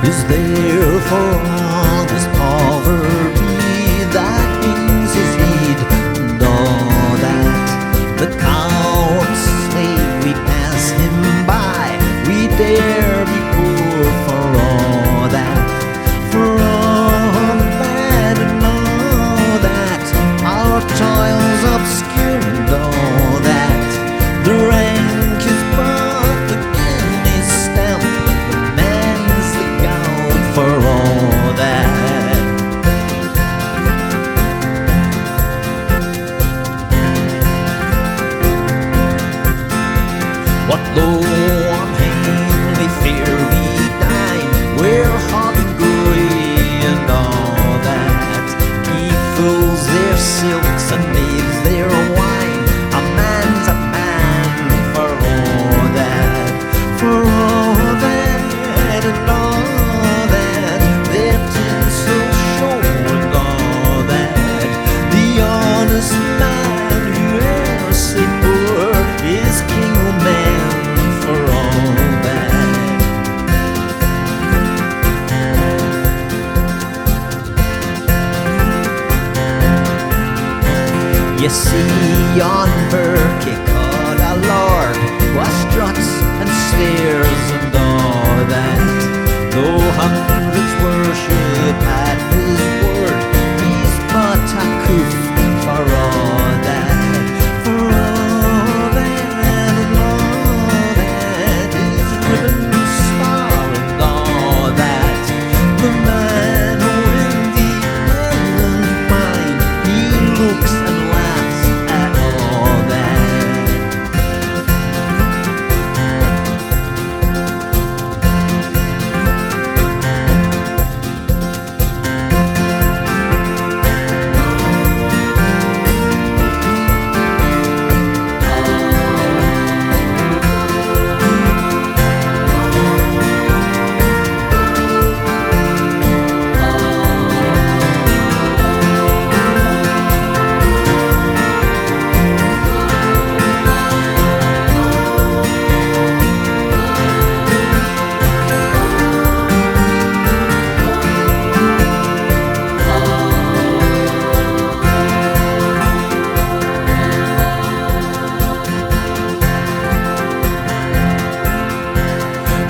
is there for all this poverty that brings his heed, and all that the cowards say we pass him by, we dare be poor for all that, for all that, and all that our toils obscure, and all that the rank is but the guinea's stamp, the man's the gown for all that. What though unhainly fair we dine, we're hungry and all that. He fills their silks and makes their wine, a man's a man for all that, for all that, and all that. Their tinsel show and all that. The honest man who e'er say poor is king o' man for all that. You see on Burkey caught a lord who struts and stares and all that. Though hundreds worship at his word, he's but a coof for all that, for all that, and all that. His ribbon star and all that. The man who in the island mine, he looks and laughs at all that.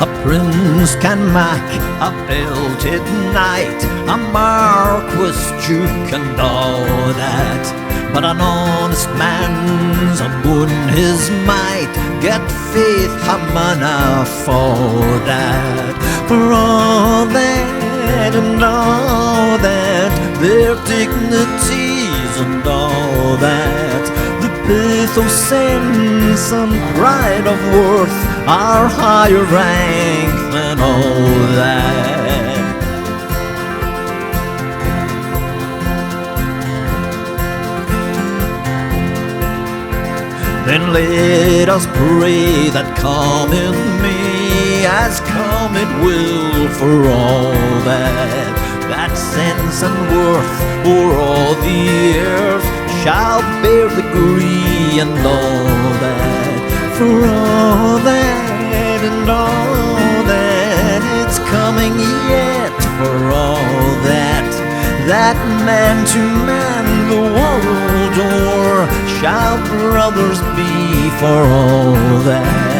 A prince can mak a belted knight, a marquis, duke, and all that. But an honest man's aboon his might, get faith a manna for that, for all that, and all that. Their dignities and all that, the pathos, sense, and pride of worth are higher rank than all that. Then let us pray that come in me as come it will for all that. That sense and worth o'er all the earth shall bear degree and all that, for all that, and all that. It's coming yet for all that. That man to man the world o'er shall brothers be for all that.